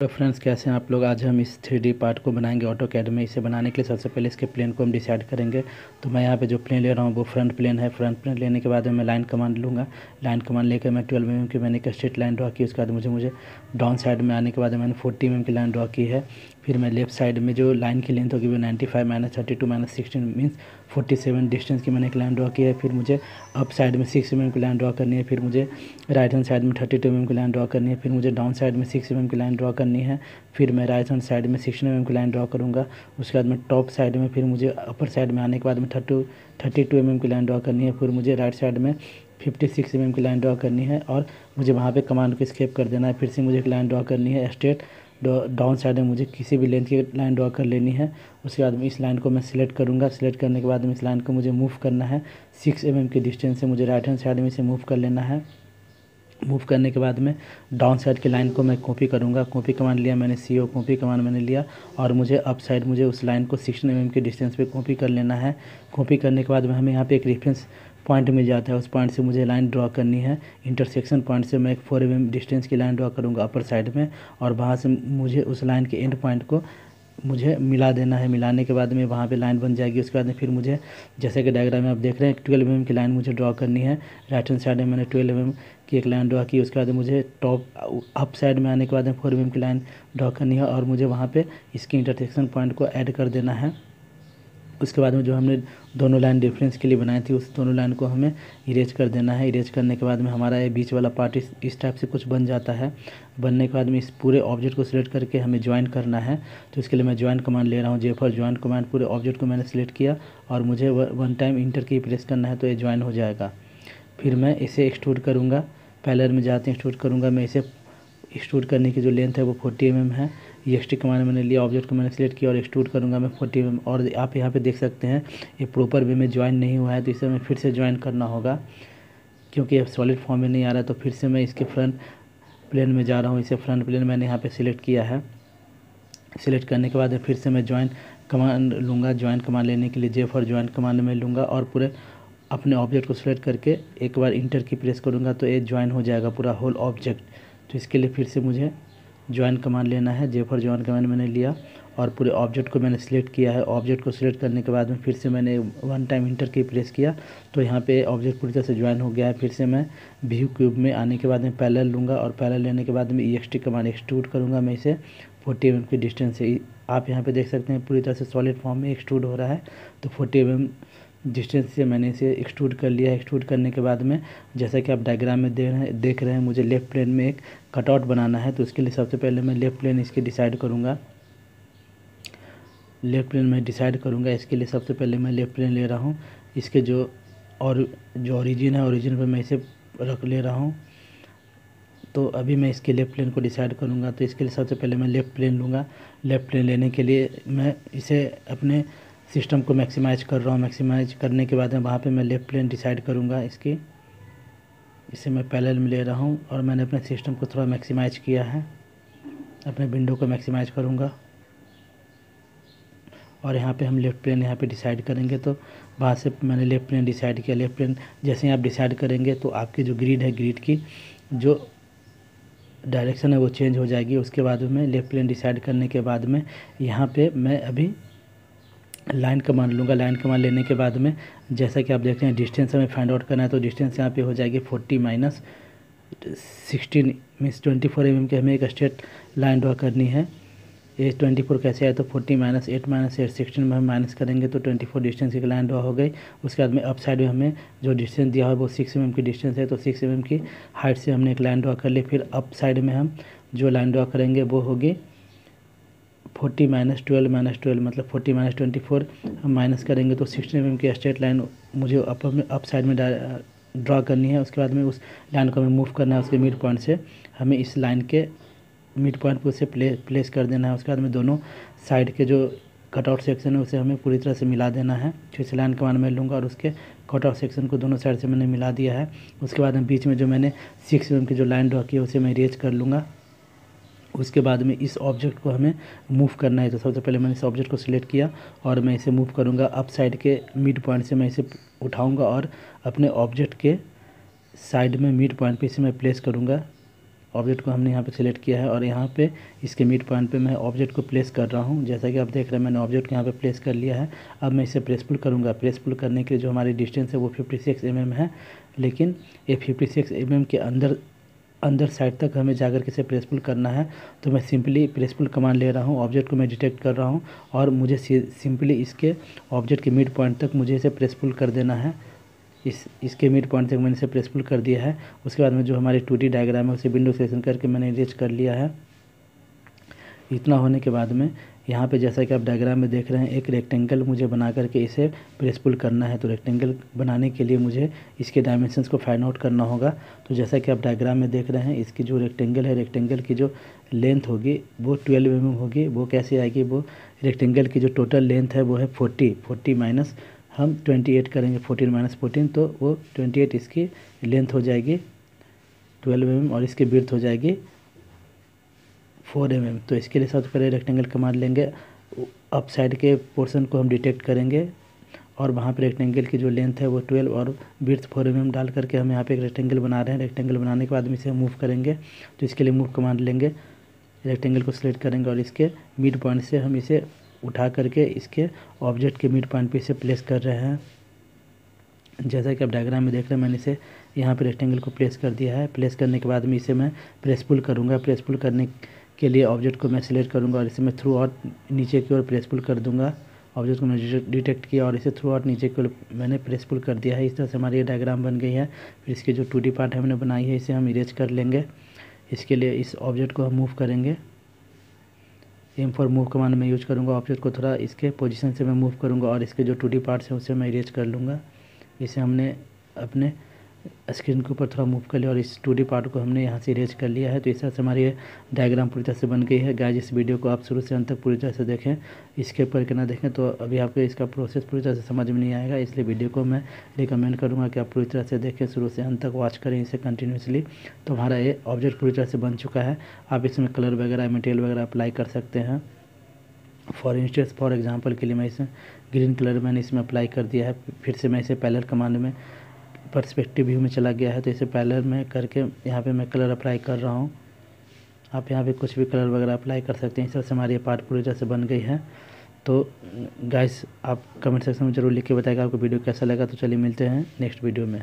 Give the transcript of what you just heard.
तो फ्रेंड्स, कैसे हैं आप लोग। आज हम इस 3D पार्ट को बनाएंगे ऑटोकैड में। इसे बनाने के लिए सबसे पहले इसके प्लेन को हम डिसाइड करेंगे। तो मैं यहाँ पे जो प्लेन ले रहा हूँ वो फ्रंट प्लेन है। फ्रंट प्लेन लेने के बाद मैं लाइन कमांड लूँगा। लाइन कमांड लेकर मैं 12 mm की मैंने एक स्ट्रेट लाइन ड्रॉ की। उसके बाद मुझे डाउन साइड में आने के बाद मैंने 40 mm की लाइन ड्रॉ की है। फिर मैं लेफ्ट साइड में जो लाइन की लेंथ होगी वो 95 - 32 - 16 मीन्स 47 डिस्टेंस की मैंने एक लाइन ड्रॉ की है। फिर मुझे अप साइड में 6 mm की लाइन ड्रॉ करनी है। फिर मुझे राइट हैंड साइड में 32 mm की लाइन ड्रॉ करनी है। फिर मुझे डाउन साइड में 6 mm की लाइन ड्रॉ करनी है। फिर मैं राइट हैंड साइड में 16 mm की लाइन ड्रॉ करूँगा। उसके बाद मैं टॉप साइड में फिर मुझे अपर साइड में आने के बाद में 32 mm की लाइन ड्रॉ करनी है। फिर मुझे राइट साइड में 56 mm की लाइन ड्रॉ करनी है और मुझे वहाँ पे कमांड को स्केप कर देना है। फिर से मुझे एक लाइन ड्रॉ करनी है स्ट्रेट डाउन साइड में मुझे किसी भी लेंथ की लाइन ड्रॉ कर लेनी है। उसके बाद में इस लाइन को मैं सिलेक्ट करूँगा। सिलेक्ट करने के बाद में इस लाइन को मुझे मूव करना है 6 mm की डिस्टेंस से। मुझे राइट हैंड साइड में इसे मूव कर लेना है। मूव करने के बाद में डाउन साइड की लाइन को मैं कॉपी करूँगा। कॉपी कमांड लिया मैंने, CO कॉपी कमांड मैंने लिया और मुझे अप साइड मुझे उस लाइन को 16 mm के डिस्टेंस पे कॉपी कर लेना है। कॉपी करने के बाद में हमें यहाँ पे एक रेफरेंस पॉइंट मिल जाता है। उस पॉइंट से मुझे लाइन ड्रॉ करनी है। इंटरसेक्शन पॉइंट से मैं एक 4 mm डिस्टेंस की लाइन ड्रॉ करूँगा अपर साइड में और वहाँ से मुझे उस लाइन के एंड पॉइंट को मुझे मिला देना है। मिलाने के बाद में वहाँ पे लाइन बन जाएगी। उसके बाद में फिर मुझे जैसे कि डायग्राम में आप देख रहे हैं 12 mm की लाइन मुझे ड्रॉ करनी है। राइट हैंड साइड में मैंने 12 mm की एक लाइन ड्रॉ की। उसके बाद मुझे टॉप अप साइड में आने के बाद में 4 mm की लाइन ड्रॉ करनी है और मुझे वहाँ पे इसकी इंटरसेक्शन पॉइंट को ऐड कर देना है। उसके बाद में जो हमने दोनों लाइन डिफरेंस के लिए बनाई थी उस दोनों लाइन को हमें इरेज कर देना है। इरेज करने के बाद में हमारा ये बीच वाला पार्ट इस टाइप से कुछ बन जाता है। बनने के बाद में इस पूरे ऑब्जेक्ट को सिलेक्ट करके हमें ज्वाइन करना है। तो इसके लिए मैं ज्वाइन कमांड ले रहा हूँ। J for ज्वाइन कमांड पूरे ऑब्जेक्ट को मैंने सिलेक्ट किया और मुझे 1 टाइम इंटर की प्रेस करना है तो ये ज्वाइन हो जाएगा। फिर मैं इसे एक्सट्रूड करूँगा। पैरेलल में जाते एक्सट्रूड करूँगा। मैं इसे एक्सट्रूड करने की जो लेंथ है वो 40 mm है। EXT कमांड मैंने लिया, ऑब्जेक्ट को मैंने सिलेक्ट किया और एक्सट्रूड करूँगा मैं 40 mm। और आप यहाँ पे देख सकते हैं ये प्रॉपर वे में ज्वाइन नहीं हुआ है तो इसे मैं फिर से ज्वाइन करना होगा क्योंकि ये सॉलिड फॉर्म में नहीं आ रहा है। तो फिर से मैं इसके फ्रंट प्लेन में जा रहा हूँ। इसे फ्रंट प्लेन मैंने यहाँ पर सिलेक्ट किया है। सिलेक्ट करने के बाद फिर से मैं ज्वाइन कमांड लूँगा। ज्वाइन कमांड लेने के लिए J for ज्वाइन कमांड में लूँगा और पूरे अपने ऑब्जेक्ट को सिलेक्ट करके एक बार इंटर की प्रेस करूँगा तो ये ज्वाइन हो जाएगा पूरा होल ऑब्जेक्ट। तो इसके लिए फिर से मुझे ज्वाइन कमांड लेना है। J for ज्वाइन कमांड मैंने लिया और पूरे ऑब्जेक्ट को मैंने सिलेक्ट किया है। ऑब्जेक्ट को सिलेक्ट करने के बाद में फिर से मैंने 1 टाइम इंटर की प्रेस किया तो यहाँ पे ऑब्जेक्ट पूरी तरह से ज्वाइन हो गया है। फिर से मैं व्यू क्यूब में आने के बाद में पैरेलल लूँगा और पैरेलल लेने के बाद में EXT कमांड एक्सट्रूड करूँगा मैं इसे 40 mm की डिस्टेंस से। आप यहाँ पे देख सकते हैं पूरी तरह से सॉलिड फॉर्म में एक्सट्रूड हो रहा है। तो 40 mm डिस्टेंस से मैंने इसे एक्सट्रूड कर लिया। एक्सट्रूड करने के बाद में जैसा कि आप डायग्राम में देख रहे हैं मुझे लेफ़्ट प्लेन में एक कटआउट बनाना है। तो उसके लिए सबसे पहले मैं लेफ़्ट प्लेन इसकी डिसाइड करूँगा। लेफ़्ट प्लेन में डिसाइड करूँगा। इसके लिए सबसे पहले मैं लेफ़्ट प्लेन ले रहा हूँ। इसके जो ओरिजिन है ओरिजिन पर मैं इसे रख ले रहा हूँ। तो अभी मैं इसके लेफ़्ट प्लेन को डिसाइड करूँगा। तो इसके लिए सबसे पहले मैं लेफ़्ट प्लेन लूँगा। लेफ़्ट प्लेन लेने के लिए मैं इसे अपने सिस्टम को मैक्सिमाइज कर रहा हूँ। मैक्सिमाइज करने के बाद में वहाँ पे मैं लेफ़्ट प्लेन डिसाइड करूँगा। इसे मैं पैरेलल में ले रहा हूँ और मैंने अपने सिस्टम को थोड़ा मैक्सिमाइज किया है। अपने विंडो को मैक्सिमाइज करूँगा और यहाँ पे हम लेफ़्ट प्लेन यहाँ पे डिसाइड करेंगे। तो वहाँ से मैंने लेफ़्ट प्लेन डिसाइड किया। लेफ़्ट प्लेन जैसे ही आप डिसाइड करेंगे तो आपकी जो ग्रिड है ग्रिड की जो डायरेक्शन है वो चेंज हो जाएगी। उसके बाद में लेफ़्ट प्लेन डिसाइड करने के बाद में यहाँ पे मैं अभी लाइन कमांड लूँगा। लाइन कमांड लेने के बाद में जैसा कि आप देख रहे हैं डिस्टेंस हमें फाइंड आउट करना है। तो डिस्टेंस यहाँ पे हो जाएगी 40 - 16 मीन्स 24 mm की हमें एक स्ट्रेट लाइन ड्रॉ करनी है। ये 24 कैसे आए तो 40 - 8 - 8 16 में हम माइनस करेंगे तो 24 डिस्टेंस की लाइन ड्रॉ हो गई। उसके बाद में अप साइड में हमें जो डिस्टेंस दिया है वो 6 mm की डिस्टेंस है। तो 6 mm की हाइट से हमने एक लाइन ड्रॉ कर ली। फिर अप साइड में हम जो लाइन ड्रॉ करेंगे वो होगी 40 - 12 - 12 मतलब 40 - 24 हम माइनस करेंगे तो 16 mm की स्ट्रेट लाइन मुझे अप साइड में ड्रॉ करनी है। उसके बाद में उस लाइन को हमें मूव करना है। उसके मिड पॉइंट से हमें इस लाइन के मिड पॉइंट पर उसे प्लेस कर देना है। उसके बाद में दोनों साइड के जो कटआउट सेक्शन है उसे हमें पूरी तरह से मिला देना है। फिर से लाइन कमांड में लूँगा और उसके कटआउट सेक्शन को दोनों साइड से मैंने मिला दिया है। उसके बाद में बीच में जो मैंने 6 mm की जो लाइन ड्रॉ की है उसे मैं इरेज कर लूँगा। उसके बाद में इस ऑब्जेक्ट को हमें मूव करना है। तो सबसे पहले मैंने इस ऑब्जेक्ट को सिलेक्ट किया और मैं इसे मूव करूँगा। अप साइड के मिड पॉइंट से मैं इसे उठाऊँगा और अपने ऑब्जेक्ट के साइड में मिड पॉइंट पे इसे मैं प्लेस करूँगा ऑब्जेक्ट को हमने यहाँ पे सिलेक्ट किया है और यहाँ पे इसके मिड पॉइंट पे मैं ऑब्जेक्ट को प्लेस कर रहा हूँ। जैसा कि आप देख रहे हैं मैंने ऑब्जेक्ट को यहाँ पे प्लेस कर लिया है। अब मैं इसे प्रेस पुल करूँगा। प्रेस पुल करने के लिए जो हमारी डिस्टेंस है वो 56 mm है, लेकिन ये 56 mm के अंदर साइड तक हमें जाकर के इसे प्रेस पुल करना है। तो मैं सिंपली प्रेस पुल कमांड ले रहा हूँ, ऑब्जेक्ट को मैं डिटेक्ट कर रहा हूँ और मुझे सिंपली इसके ऑब्जेक्ट के मिड पॉइंट तक मुझे इसे प्रेस पुल कर देना है। इसके मिड पॉइंट तक मैंने इसे प्रेस पुल कर दिया है। उसके बाद में जो हमारी 2D डायग्राम है उसे विंडो सेलेक्शन करके मैंने इरेज कर लिया है। इतना होने के बाद में यहाँ पे जैसा कि आप डायग्राम में देख रहे हैं एक रेक्टेंगल मुझे बना करके इसे प्रेस पुल करना है। तो रेक्टेंगल बनाने के लिए मुझे इसके डायमेंशंस को फाइंड आउट करना होगा। तो जैसा कि आप डायग्राम में देख रहे हैं इसकी जो रेक्टेंगल है, रेक्टेंगल की जो लेंथ होगी वो 12 mm होगी। वो कैसे आएगी, वो रेक्टेंगल की जो टोटल लेंथ है वो है 40 माइनस हम 28 करेंगे, 14 माइनस 14 तो वो 28 इसकी लेंथ हो जाएगी 12 mm और इसकी विड्थ हो जाएगी 4 mm। तो इसके लिए सबसे पहले रेक्टेंगल कमांड लेंगे, अप साइड के पोर्शन को हम डिटेक्ट करेंगे और वहाँ पे रेक्टेंगल की जो लेंथ है वो 12 और विड्थ 4 mm डाल करके हम यहाँ पे एक रेक्टेंगल बना रहे हैं। रेक्टेंगल बनाने के बाद में इसे मूव करेंगे। तो इसके लिए मूव कमांड लेंगे, रेक्टेंगल को सिलेक्ट करेंगे और इसके मिड पॉइंट से हम इसे उठा करके इसके ऑब्जेक्ट के मिड पॉइंट पे इसे प्लेस कर रहे हैं। जैसा कि आप डायग्राम में देख रहे हैं मैंने इसे यहाँ पे रेक्टेंगल को प्लेस कर दिया है। प्लेस करने के बाद में इसे मैं प्रेस पुल करूँगा। प्रेस पुल करने के लिए ऑब्जेक्ट को मैं सिलेक्ट करूँगा और इसे मैं थ्रू आउट नीचे की ओर प्रेस पुल कर दूँगा। ऑब्जेक्ट को मैंने डिटेक्ट किया और इसे थ्रू आउट नीचे की ओर मैंने प्रेस पुल कर दिया है। इस तरह से हमारी ये डायग्राम बन गई है। फिर इसकी जो 2D पार्ट हमने बनाई है इसे हम इरेज कर लेंगे। इसके लिए इस ऑब्जेक्ट को हम मूव करेंगे। एम फॉर मूव कमांड में यूज करूँगा। ऑब्जेक्ट को थोड़ा इसके पोजीशन से मैं मूव करूँगा और इसके जो 2D पार्ट्स हैं उसे मैं इरेज कर लूँगा। इसे हमने अपने स्क्रीन के ऊपर थोड़ा मूव कर लिया और इस 2D पार्ट को हमने यहाँ से इरेज कर लिया है। तो इस तरह से हमारी डायग्राम पूरी तरह से बन गई है। गाइस इस वीडियो को आप शुरू से अंत तक पूरी तरह से देखें, स्किप करके ना देखें तो अभी आपको इसका प्रोसेस पूरी तरह से समझ में नहीं आएगा। इसलिए वीडियो को मैं रिकमेंड करूँगा कि आप पूरी तरह से देखें, शुरू से अंत तक वॉच करें इसे कंटिन्यूसली। तो हमारा ये ऑब्जेक्ट पूरी तरह से बन चुका है। आप इसमें कलर वगैरह मटेरियल वगैरह अप्लाई कर सकते हैं। फॉर एग्जांपल के लिए मैं इसमें ग्रीन कलर मैंने इसमें अप्लाई कर दिया है। फिर से मैं इसे पैरेलल कमांड में पर्सपेक्टिव व्यू में चला गया है। तो इसे पैरेलल में करके यहाँ पे मैं कलर अप्लाई कर रहा हूँ। आप यहाँ पे कुछ भी कलर वगैरह अप्लाई कर सकते हैं। इस तरह से हमारी ये पार्ट पूरी तरह से बन गई है। तो गाइस आप कमेंट सेक्शन में ज़रूर लिख के बताइएगा आपको वीडियो कैसा लगा। तो चलिए मिलते हैं नेक्स्ट वीडियो में।